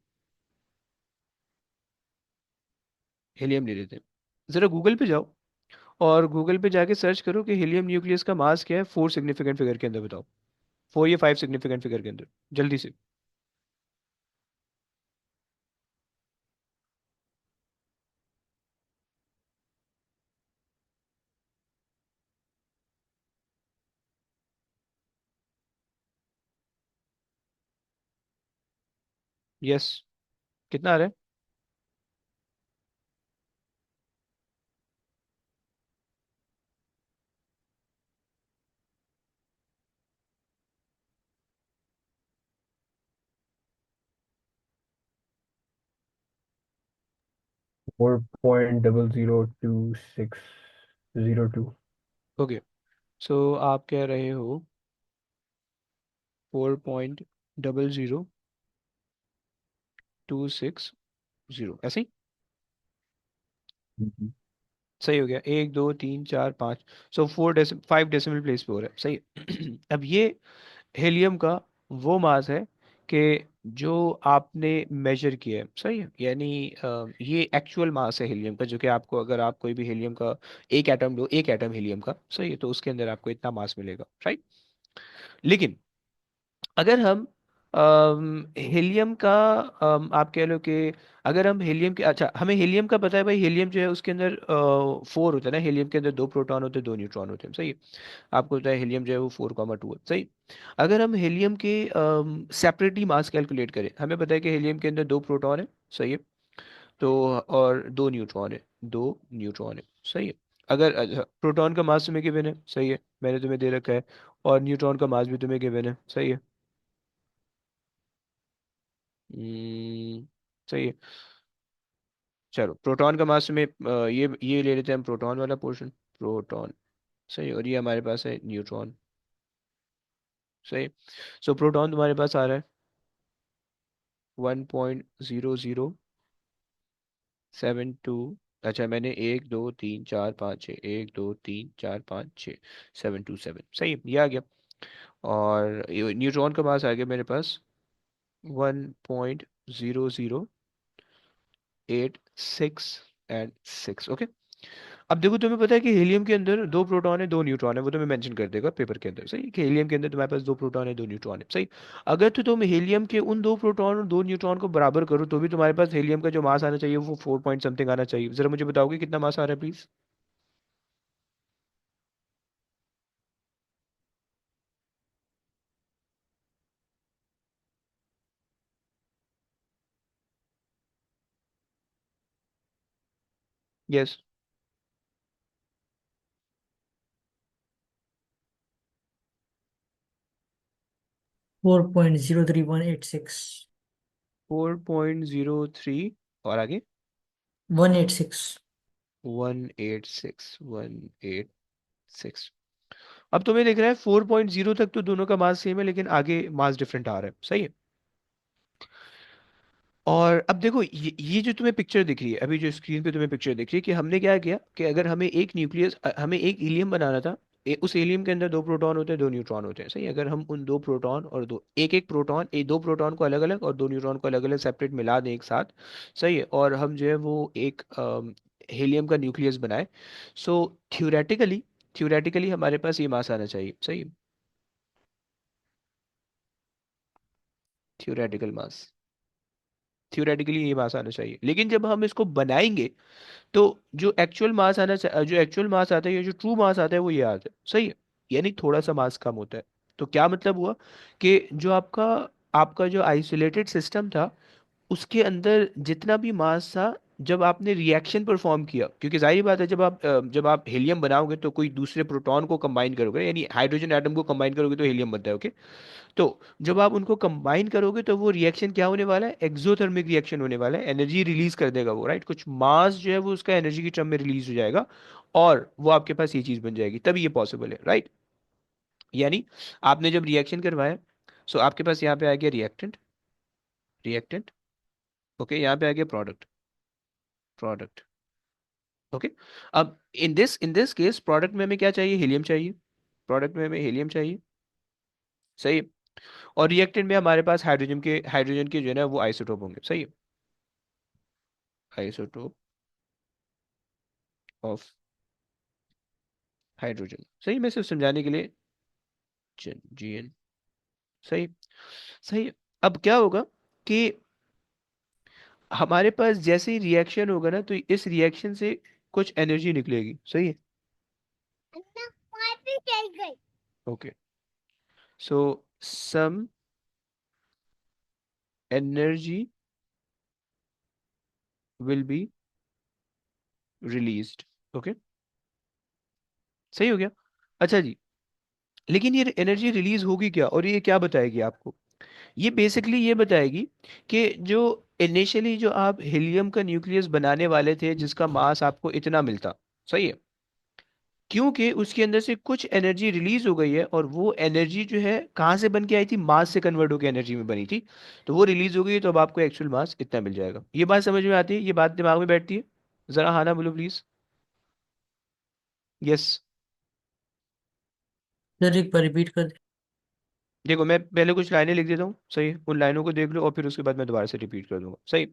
हीलियम ले लेते हैं। ज़रा गूगल पे जाओ और गूगल पे जाके सर्च करो कि हीलियम न्यूक्लियस का मास क्या है 4 सिग्निफिकेंट फिगर के अंदर, बताओ। 4 या 5 सिग्निफिकेंट फिगर के अंदर, जल्दी से। यस। कितना आ रहा है?
4.00260
ओके। सो आप कह रहे हो 4.00260, ऐसे ही। सही हो गया, 1 2 3 4 5। सो 5 डेसिमल प्लेस पे हो रहा है। सही है। अब ये हीलियम का वो मास है कि जो आपने मेजर किया है। सही है। यानी ये एक्चुअल मास है हीलियम का, जो कि आपको, अगर आप कोई भी हीलियम का एक एटम लो, एक एटम हीलियम का, सही है, तो उसके अंदर आपको इतना मास मिलेगा। राइट। लेकिन अगर हम हीलियम का आप कह लो कि अगर हम हीलियम के, अच्छा, हमें हीलियम का पता है भाई, हीलियम जो है उसके अंदर 4 होता है ना, हीलियम के अंदर 2 प्रोटॉन होते हैं, 2 न्यूट्रॉन होते हैं। सही है। आपको पता है हीलियम जो है वो 4,2 है। सही। अगर हम हीलियम के सेपरेटली मास कैलकुलेट करें, हमें पता है कि हीलियम के अंदर 2 प्रोटॉन है। सही है। तो और 2 न्यूट्रॉन है, 2 न्यूट्रॉन है। सही है। अगर अच्छा, प्रोटॉन का मास तुम्हें गिवन है। सही है, मैंने तुम्हें दे रखा है। और न्यूट्रॉन का मास भी तुम्हें गिवन है। सही है। हम्म, सही है। चलो, प्रोटॉन का मास में ये ले लेते हैं हम, प्रोटॉन वाला पोर्शन, प्रोटॉन। सही है। और ये हमारे पास है न्यूट्रॉन। सही। सो प्रोटॉन तुम्हारे पास आ रहा है 1.007 2। अच्छा, मैंने 1 2 3 4 5 6, 1 2 3 4 5 6 727। सही है, ये आ गया। और न्यूट्रॉन का मास आ गया मेरे पास 1.00866 ओके। अब देखो, तुम्हें पता है कि हीलियम के अंदर 2 प्रोटॉन है, 2 न्यूट्रॉन है, वो तुम्हें मेंशन कर देगा पेपर के अंदर। सही कि हीलियम के अंदर तुम्हारे पास 2 प्रोटॉन है, 2 न्यूट्रॉन है। सही। अगर तो तुम हीलियम के उन 2 प्रोटॉन और 2 न्यूट्रॉन को बराबर करो तो भी तुम्हारे पास हीलियम का जो मास आना चाहिए वो 4 पॉइंट समथिंग आना चाहिए। जरा मुझे बताओगे कितना मास आ रहा है, प्लीज? यस।
4.03186।
4.03 और आगे
186।
186। अब तुम्हें दिख रहा है 4.0 तक तो दोनों का मास सेम है, लेकिन आगे मास डिफरेंट आ रहा है, सही है। और अब देखो ये जो तुम्हें पिक्चर दिख रही है, अभी जो स्क्रीन पे तुम्हें पिक्चर दिख रही है, कि हमने क्या किया कि अगर हमें एक न्यूक्लियस, हमें एक हीलियम बनाना था। उस हीलियम के अंदर दो प्रोटॉन होते हैं, दो न्यूट्रॉन होते हैं, सही है? अगर हम उन दो प्रोटॉन और दो एक एक प्रोटॉन, दो प्रोटॉन को अलग अलग और दो न्यूट्रॉन को अलग अलग सेपरेट मिला दें एक साथ, सही है, और हम जो है वो एक हीलियम का न्यूक्लियस बनाए। सो थ्योरेटिकली थ्योरेटिकली हमारे पास ये मास आना चाहिए, सही है। थ्योरेटिकल मास, थ्योरेटिकली ये मास आना चाहिए, लेकिन जब हम इसको बनाएंगे तो जो एक्चुअल मास आता है या जो ट्रू मास आता है वो ये आता है, सही है। यानी थोड़ा सा मास कम होता है। तो क्या मतलब हुआ कि जो आपका आपका जो आइसोलेटेड सिस्टम था, उसके अंदर जितना भी मास था, जब आपने रिएक्शन परफॉर्म किया, क्योंकि जाहिर बात है जब आप हीलियम बनाओगे तो कोई दूसरे प्रोटॉन को कंबाइन करोगे, यानी हाइड्रोजन एटम को कंबाइन करोगे तो हीलियम बनता है, ओके। तो जब आप उनको कंबाइन करोगे तो वो रिएक्शन क्या होने वाला है? एक्सोथर्मिक रिएक्शन होने वाला है, एनर्जी रिलीज कर देगा वो, राइट? कुछ मास जो है वो उसका एनर्जी की टर्म में रिलीज हो जाएगा, और वो आपके पास ये चीज बन जाएगी, तभी ये पॉसिबल है, राइट? यानी आपने जब रिएक्शन करवाया, सो आपके पास यहाँ पे आ गया रिएक्टेंट, रिएक्टेंट, ओके, यहाँ पे आ गया प्रोडक्ट, प्रोडक्ट, ओके। अब इन दिस केस प्रोडक्ट में हमें क्या चाहिए? हीलियम चाहिए, प्रोडक्ट में हमें हीलियम चाहिए, सही है। और रिएक्टेंट में हमारे पास हाइड्रोजन के जो है ना वो आइसोटोप होंगे, सही है। आइसोटोप ऑफ हाइड्रोजन, सही। मैं सिर्फ समझाने के लिए GN, सही, सही। अब क्या होगा कि हमारे पास जैसे ही रिएक्शन होगा ना, तो इस रिएक्शन से कुछ एनर्जी निकलेगी, सही है। Okay, so some energy will be released, okay, सही हो गया। अच्छा जी, लेकिन ये एनर्जी रिलीज होगी क्या, और ये क्या बताएगी आपको? ये बेसिकली ये बताएगी कि जो इनिशियली जो आप हीलियम का न्यूक्लियस बनाने वाले थे, जिसका मास आपको इतना मिलता, सही है, क्योंकि उसके अंदर से कुछ एनर्जी रिलीज हो गई है, और वो एनर्जी जो है कहाँ से बन के आई थी? मास से कन्वर्ट होकर एनर्जी में बनी थी। तो वो रिलीज हो गई है, तो अब आपको एक्चुअल मास इतना मिल जाएगा। ये बात समझ में आती है? ये बात दिमाग में बैठती है? जरा हाँ ना बोलो प्लीज। यस।
सर एक बार रिपीट कर दे।
देखो मैं पहले कुछ लाइनें लिख देता हूँ, सही है? उन लाइनों को देख लो और फिर उसके बाद मैं दोबारा से रिपीट कर दूंगा, सही।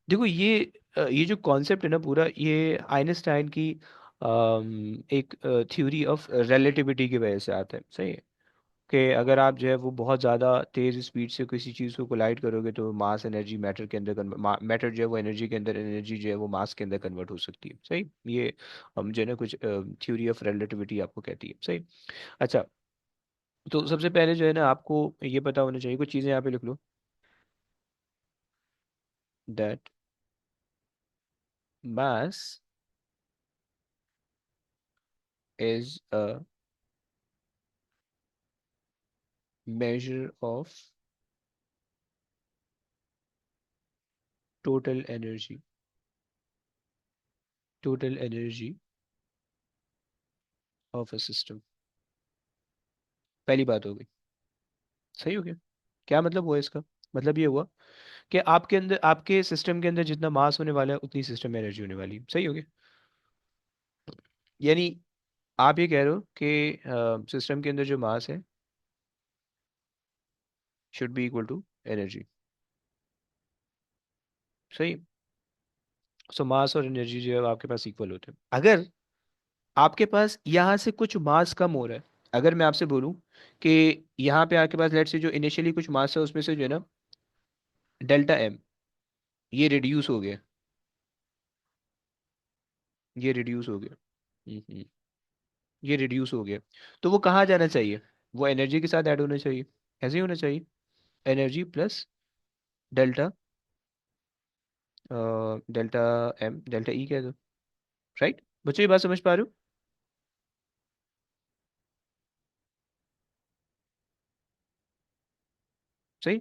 देखो ये जो कॉन्सेप्ट है ना पूरा, ये आइंस्टाइन की एक थ्योरी ऑफ रिलेटिविटी की वजह से आता है, सही है। कि अगर आप जो है वो बहुत ज़्यादा तेज़ स्पीड से किसी चीज़ को कोलाइड करोगे, तो मास एनर्जी मैटर के अंदर मैटर जो है वो एनर्जी के अंदर, एनर्जी जो है वो मास के अंदर कन्वर्ट हो सकती है, सही। ये हम जो है ना कुछ थ्योरी ऑफ रिलेटिविटी आपको कहती है, सही। अच्छा, तो सबसे पहले जो है ना आपको ये पता होना चाहिए, कुछ चीज़ें यहाँ पे लिख लो। That mass is a measure of total energy, total energy of a system। पहली बात हो गई, सही हो गया। क्या मतलब हुआ इसका? मतलब ये हुआ कि आपके अंदर, आपके सिस्टम के अंदर जितना मास होने वाला है उतनी सिस्टम में एनर्जी होने वाली है, सही हो गया। यानी आप ये कह रहे हो कि सिस्टम के अंदर जो मास है should be equal to energy, सही। सो मास और एनर्जी जो है आपके पास इक्वल होते हैं। अगर आपके पास यहाँ से कुछ मास कम हो रहा है, अगर मैं आपसे बोलूं कि यहाँ पे आपके पास लेट से जो इनिशियली कुछ मास है उसमें से जो है ना डेल्टा एम, ये रिड्यूस हो गया, ये रिड्यूस हो गया, ये रिड्यूस हो गया, तो वो कहाँ जाना चाहिए? वो एनर्जी के साथ ऐड होना चाहिए, ऐसे ही होना चाहिए। Energy plus delta delta M delta E कह दो। राइट बच्चों, ये बात समझ पा रहे हो? सही।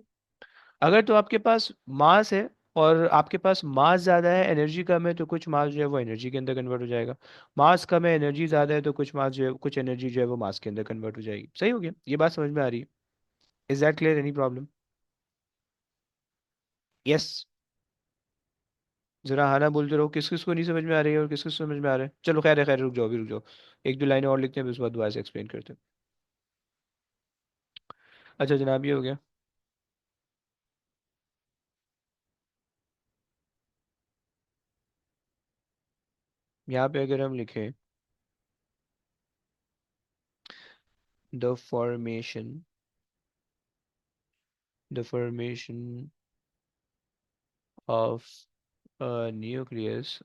अगर तो आपके पास मास है और आपके पास मास ज़्यादा है, एनर्जी कम है, तो कुछ मास जो है वो एनर्जी के अंदर कन्वर्ट हो जाएगा। मास कम है, एनर्जी ज़्यादा है, तो कुछ मास जो है, कुछ एनर्जी जो है वो मास के अंदर कन्वर्ट हो जाएगी। सही हो गया? ये बात समझ में आ रही है? Is that clear? Any problem? Yes. जरा हाँ ना बोलते रहो, किस किस को नहीं समझ में आ रही है और किस किस समझ में आ रहा है। चलो खैर है, खैर रुक जाओ, अभी रुक जाओ। एक दो लाइनें और लिखते हैं, फिर उसके बाद दोबारा से एक्सप्लेन करते हैं। अच्छा जनाब, ये हो गया। यहाँ पे अगर हम लिखें the formation the formation of a nucleus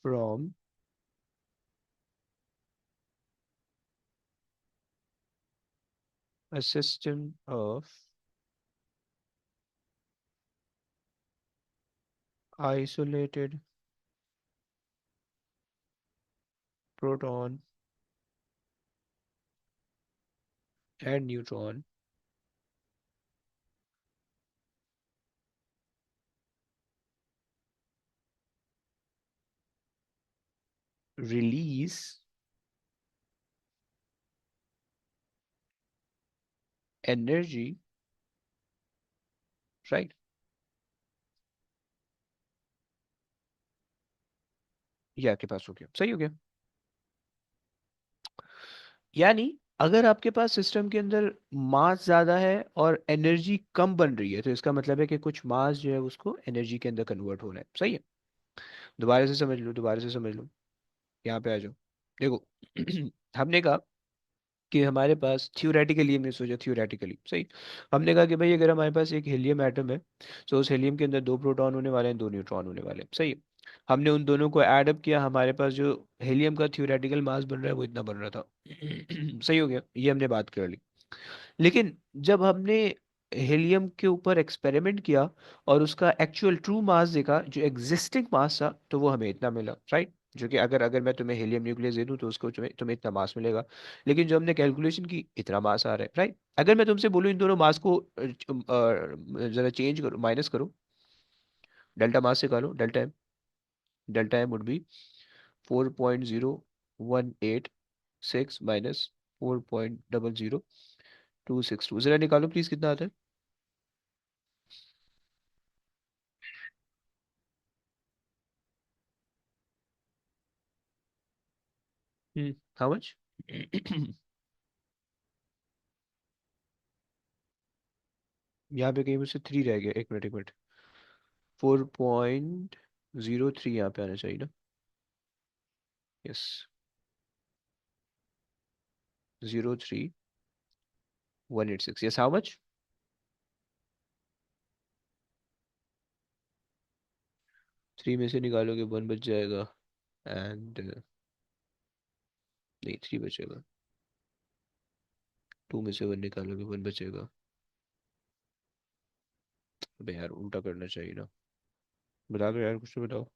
from a system of isolated proton and neutron release energy, right? ये आपके पास हो गया। सही हो गया? यानी अगर आपके पास सिस्टम के अंदर मास ज्यादा है और एनर्जी कम बन रही है, तो इसका मतलब है कि कुछ मास जो है उसको एनर्जी के अंदर कन्वर्ट होना है। सही है? दोबारा से समझ लो, दोबारा से समझ लो। यहाँ पे आ जाओ। देखो हमने कहा कि हमारे पास थ्योरेटिकली, हमने सोचा थ्योरेटिकली, सही। हमने कहा कि भाई अगर हमारे पास एक हीलियम एटम है, तो उस हीलियम के अंदर दो प्रोटॉन होने वाले हैं, दो न्यूट्रॉन होने वाले हैं। सही है। हमने उन दोनों को ऐड अप किया, हमारे पास जो हीलियम का थ्योरेटिकल मास बन रहा है वो इतना बन रहा था। सही हो गया? ये हमने बात कर ली। लेकिन जब हमने हीलियम के ऊपर एक्सपेरिमेंट किया और उसका एक्चुअल ट्रू मास देखा, जो एग्जिस्टिंग मास था, तो वो हमें इतना मिला। राइट? जो कि अगर अगर मैं तुम्हें हीलियम न्यूक्लियस दे दूं तो उसको तुम्हें तुम्हें इतना मास मिलेगा। लेकिन जो हमने कैलकुलेशन की, इतना मास आ रहा है। राइट? अगर मैं तुमसे बोलूं इन दोनों मास को जरा चेंज करो, माइनस करो, डेल्टा मास से निकालो, delta M would be 4.0186 minus 4.00262। जरा निकालो प्लीज, कितना आता है? How much? यहाँ पे कहीं मुझसे थ्री रह गया, एक मिनट एक मिनट। 4.03 यहाँ पे आना चाहिए ना? Yes, 03186। Yes, how much? Three में से निकालोगे वन बच जाएगा, एंड नहीं, थ्री बचेगा। टू में से वन निकालोगे, वन बचेगा। अबे यार, उल्टा करना चाहिए ना। बता दो यार, कुछ तो बताओ।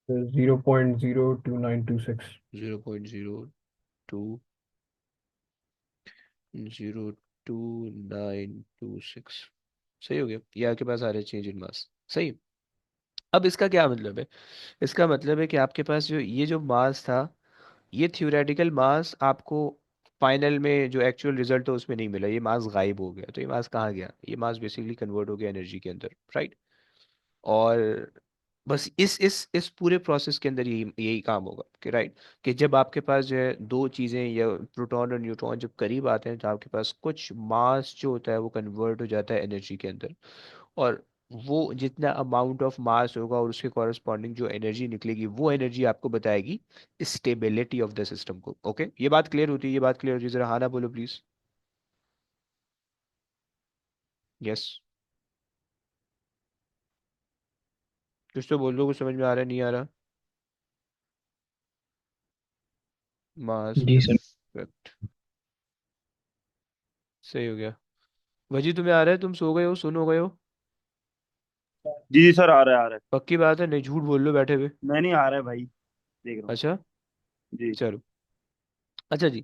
0.02926.
0.02926। सही हो गया? ये आपके पास आ रहा है चेंज इन मास। सही। अब इसका क्या मतलब है? इसका मतलब है कि आपके पास जो ये जो मास था, ये थ्योरेटिकल मास आपको फाइनल में जो एक्चुअल रिजल्ट है उसमें नहीं मिला, ये मास गायब हो गया। तो ये मास कहाँ गया? ये मास बेसिकली कन्वर्ट हो गया एनर्जी के अंदर। राइट? और बस इस पूरे प्रोसेस के अंदर यही यही काम होगा कि राइट, कि जब आपके पास जो है दो चीज़ें या प्रोटॉन और न्यूट्रॉन जब करीब आते हैं, तो आपके पास कुछ मास जो होता है वो कन्वर्ट हो जाता है एनर्जी के अंदर। और वो जितना अमाउंट ऑफ मास होगा और उसके कॉरस्पॉन्डिंग जो एनर्जी निकलेगी, वो एनर्जी आपको बताएगी स्टेबिलिटी ऑफ द सिस्टम को। ओके, ये बात क्लियर होती है? ये बात क्लियर होती है? जरा हाँ ना बोलो प्लीज। यस। कुछ तो बोल दो, कुछ समझ में आ रहा है, नहीं आ रहा? मास
जी सर।
इफेक्ट। सही हो गया। वजी तुम्हें आ रहा है? तुम सो गए हो, सुन हो गए हो?
जी जी सर, आ रहा है आ रहा है।
पक्की बात है, नहीं झूठ बोल लो बैठे हुए।
मैं नहीं, आ रहा है भाई, देख रहा हूँ।
अच्छा
जी।
चलो। अच्छा जी,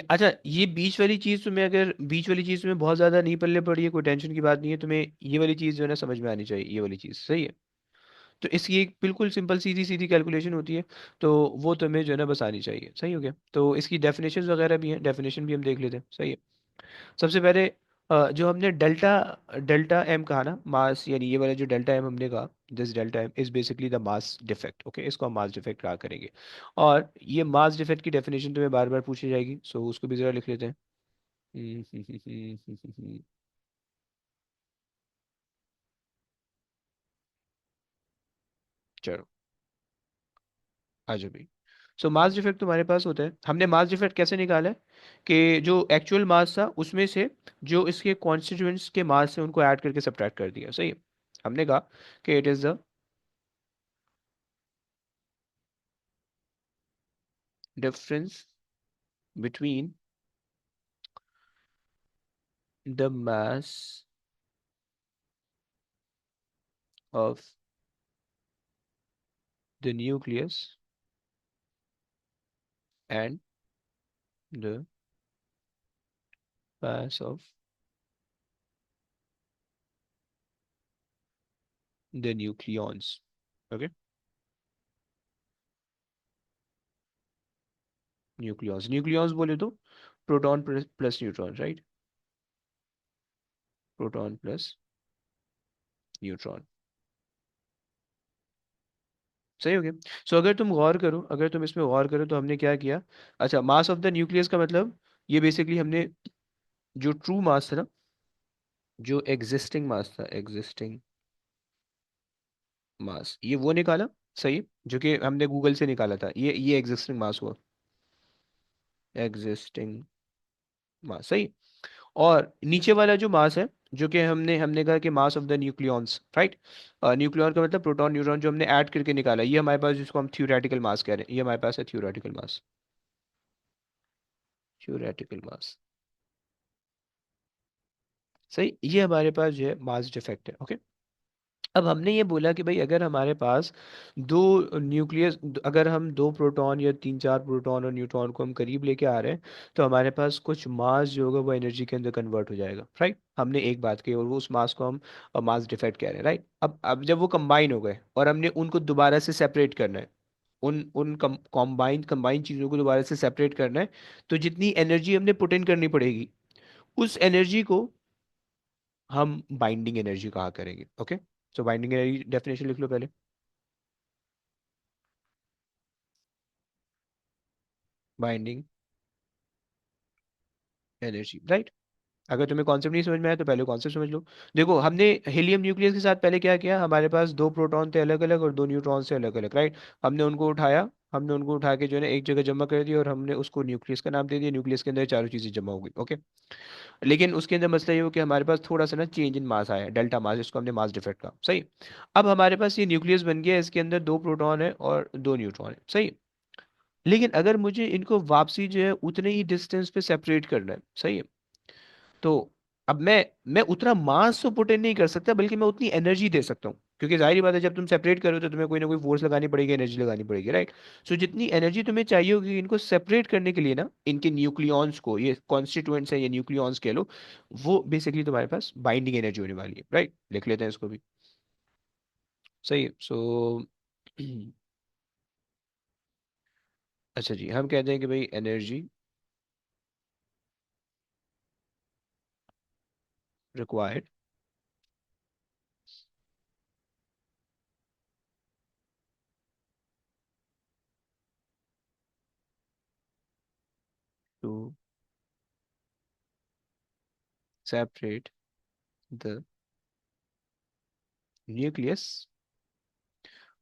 अच्छा ये बीच वाली चीज़ तुम्हें, अगर बीच वाली चीज़ तुम्हें बहुत ज़्यादा नहीं पल्ले पड़ी है, कोई टेंशन की बात नहीं है, तुम्हें ये वाली चीज़ जो है ना समझ में आनी चाहिए, ये वाली चीज़ सही है। तो इसकी एक बिल्कुल सिंपल सीधी सीधी कैलकुलेशन होती है, तो वो तुम्हें जो है ना बस आनी चाहिए। सही हो गया? तो इसकी डेफिनेशन वगैरह भी हैं, डेफिनेशन भी हम देख लेते हैं। सही है। सबसे पहले जो हमने डेल्टा डेल्टा एम कहा ना, मास, यानी ये वाला जो डेल्टा एम हमने कहा, this delta M is basically the mass defect. Okay, इसको हम मास डिफेक्ट कहा करेंगे। और ये मास डिफेक्ट की डेफिनेशन तुम्हें बार बार पूछी जाएगी, सो उसको भी ज़रा लिख लेते हैं। चलो आ जाओ भाई। सो मास डिफेक्ट तुम्हारे पास होता है, हमने मास डिफेक्ट कैसे निकाला है कि जो एक्चुअल मास था उसमें से जो इसके कॉन्स्टिट्यूएंट्स के मास है उनको ऐड करके सब्ट्रैक्ट कर दिया। सही है। हमने कहा कि it is the difference between the mass of the nucleus and the mass of the nucleons. Okay, nucleons बोले तो proton plus neutron, right? Proton plus neutron. सही हो गया। सो अगर तुम गौर करो, अगर तुम इसमें गौर करो तो हमने क्या किया। अच्छा, मास ऑफ द न्यूक्लियस का मतलब ये बेसिकली हमने जो ट्रू मास था ना, जो एग्जिस्टिंग मास था, एग्जिस्टिंग मास, ये वो निकाला। सही है? जो कि हमने गूगल से निकाला था, ये एग्जिस्टिंग मास हुआ, एग्जिस्टिंग मास। सही। और नीचे वाला जो मास है, जो कि हमने कहा कि mass of the nucleons, right? Nucleon का मतलब प्रोटॉन न्यूट्रॉन, जो हमने ऐड करके निकाला, ये हमारे पास, जिसको हम थ्योरेटिकल मास कह रहे हैं, ये हमारे पास है थ्योरेटिकल मास, थ्योरेटिकल मास। सही, ये हमारे पास जो है मास डिफेक्ट है। ओके। अब हमने ये बोला कि भाई अगर हमारे पास दो न्यूक्लियस, अगर हम दो प्रोटॉन या तीन चार प्रोटॉन और न्यूट्रॉन को हम करीब लेके आ रहे हैं, तो हमारे पास कुछ मास जो होगा वो एनर्जी के अंदर कन्वर्ट हो जाएगा, राइट? हमने एक बात कही और वो उस मास को हम मास डिफेक्ट कह रहे हैं, राइट? अब जब वो कंबाइन हो गए और हमने उनको दोबारा से सेपरेट करना है, उन उन कॉम्बाइन कंबाइन चीज़ों को दोबारा से सेपरेट करना है, तो जितनी एनर्जी हमने पुट इन करनी पड़ेगी, उस एनर्जी को हम बाइंडिंग एनर्जी कहा करेंगे। ओके। सो बाइंडिंग एनर्जी डेफिनेशन लिख लो पहले। Binding energy, right? अगर तुम्हें कॉन्सेप्ट नहीं समझ में आया तो पहले कॉन्सेप्ट समझ लो। देखो, हमने हीलियम न्यूक्लियस के साथ पहले क्या किया, हमारे पास दो प्रोटॉन थे अलग अलग और दो न्यूट्रॉन से अलग अलग, राइट? हमने उनको उठाया, हमने उनको उठा के जो है ना एक जगह जमा कर दिया और हमने उसको न्यूक्लियस का नाम दे दिया। न्यूक्लियस के अंदर चारों चीज़ें जमा हो गई। ओके। लेकिन उसके अंदर मसला ये हो कि हमारे पास थोड़ा सा ना चेंज इन मास आया, डेल्टा मास, जिसको हमने मास डिफेक्ट कहा। सही। अब हमारे पास ये न्यूक्लियस बन गया, इसके अंदर दो प्रोटॉन है और दो न्यूट्रॉन है। सही। लेकिन अगर मुझे इनको वापसी जो है उतने ही डिस्टेंस पे सेपरेट करना है, सही है, तो अब मैं उतना मास तो पुट इन नहीं कर सकता, बल्कि मैं उतनी एनर्जी दे सकता हूँ, क्योंकि जाहिर बात है जब तुम सेपरेट करो तो तुम्हें कोई ना कोई फोर्स लगानी पड़ेगी, एनर्जी लगानी पड़ेगी, राइट? सो जितनी एनर्जी तुम्हें चाहिए होगी इनको सेपरेट करने के लिए ना, इनके न्यूक्लियॉन्स को, ये कॉन्स्टिट्यूएंट्स है, ये न्यूक्लियॉन्स कह लो, वो बेसिकली तुम्हारे पास बाइंडिंग एनर्जी होने वाली है, राइट? लिख लेते हैं इसको भी। सही है। सो अच्छा जी, हम कहते हैं कि भाई energy required to separate the nucleus,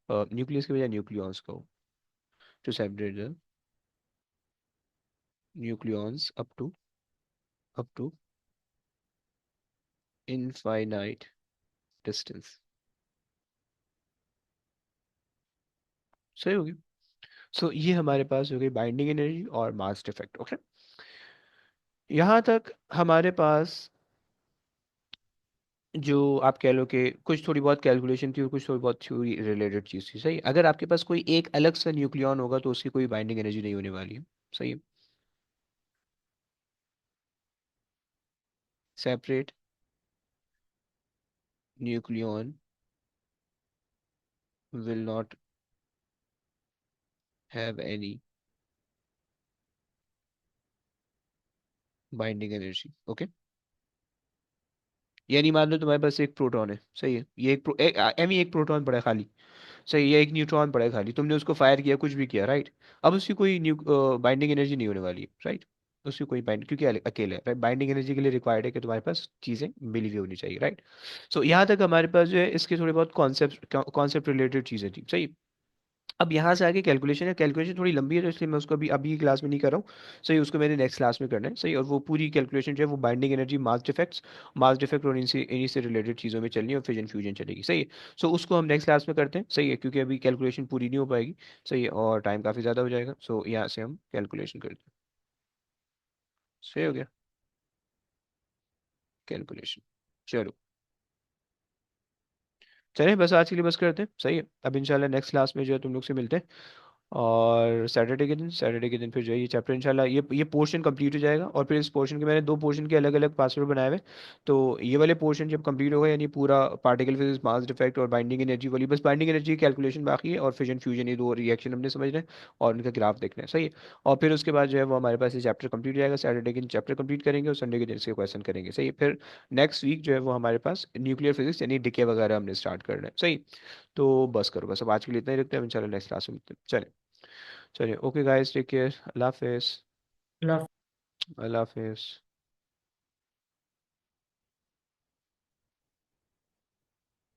nucleus के बजाय न्यूक्लियॉन्स को, to separate the nucleons up to infinite distance. सही होगी। सो ये हमारे पास हो गई बाइंडिंग एनर्जी और मास डिफेक्ट। ओके। यहाँ तक हमारे पास जो आप कह लो कि कुछ थोड़ी बहुत कैलकुलेशन थी और कुछ थोड़ी बहुत थ्योरी रिलेटेड चीज़ थी, सही। अगर आपके पास कोई एक अलग सा न्यूक्लियॉन होगा तो उसकी कोई बाइंडिंग एनर्जी नहीं होने वाली है, सही है। Separate nucleon will not have any binding energy, okay. यानी मान लो तुम्हारे पास एक प्रोटॉन है, सही है, ये एम ही एक प्रोटॉन पड़ा है खाली, सही, ये एक न्यूट्रॉन पड़ा है खाली, तुमने उसको फायर किया, कुछ भी किया, राइट। अब उसकी कोई बाइंडिंग एनर्जी नहीं होने वाली है, राइट। उसकी कोई बाइंड, क्योंकि अकेले है, बाइंडिंग एनर्जी के लिए रिक्वायर्ड है कि तुम्हारे पास चीज़ें मिली हुई होनी चाहिए, राइट। सो यहाँ तक हमारे पास जो है इसके थोड़े बहुत कॉन्सेप्ट रिलेटेड चीज़ें थी, सही। अब यहाँ से आगे कैलकुलेशन है, कैलकुलेशन थोड़ी लंबी है तो इसलिए मैं उसको अभी अभी क्लास में नहीं कर रहा हूँ, सही। उसको मैंने नेक्स्ट क्लास में करना है, सही। और वो पूरी कैलकुलेशन जो है वो बाइंडिंग एनर्जी, मास डिफेक्ट और इन्हीं से रिलेटेड चीज़ों में चलनी है और फिजन फ्यूजन चलेगी, सही है। सो उसको हम नेक्स्ट क्लास में करते हैं, सही है, क्योंकि अभी कैलकुलेशन पूरी नहीं हो पाएगी, सही है, और टाइम काफ़ी ज़्यादा हो जाएगा। सो यहाँ से हम कैलकुलेशन करते हैं, सही हो गया कैलकुलेशन। चलो, चलें, बस आज के लिए बस करते हैं, सही है। अब इंशाल्लाह नेक्स्ट क्लास में जो है तुम लोग से मिलते हैं। और सैटरडे के दिन फिर जो है ये चैप्टर इंशाल्लाह ये पोर्शन कंप्लीट हो जाएगा। और फिर इस पोर्शन के मैंने दो पोर्शन के अलग अलग पासवर्ड बनाए हुए हैं। तो ये वाले पोर्शन जब कंप्लीट होगा, यानी पूरा पार्टिकल फिजिक्स, मास डिफेक्ट और बाइंडिंग एनर्जी वाली, बस बाइंडिंग एनर्जी की कैलकुलेशन बाकी है, और फिजन फ्यूजन, ये दो रिएक्शन हमने समझना है और उनका ग्राफ देखना है, सही है। और फिर उसके बाद जो है वो हमारे पास ये चैप्टर कंप्लीट हो जाएगा। सैटरडे के दिन चैप्टर कंप्लीट करेंगे और संडे के दिन इसके क्वेश्चन करेंगे, सही है। फिर नेक्स्ट वीक जो है वो हमारे पास न्यूक्लियर फिजिक्स यानी डिके वगैरह हमने स्टार्ट करना है, सही। तो बस करो, बस अब आज के लिए इतना ही रखते हैं, इंशाल्लाह नेक्स्ट क्लास में मिलते हैं। चलिए, चलिए, ओके गाइस, टेक केयर, अल्लाह हाफिज़।
लव
अल्लाह हाफिज़।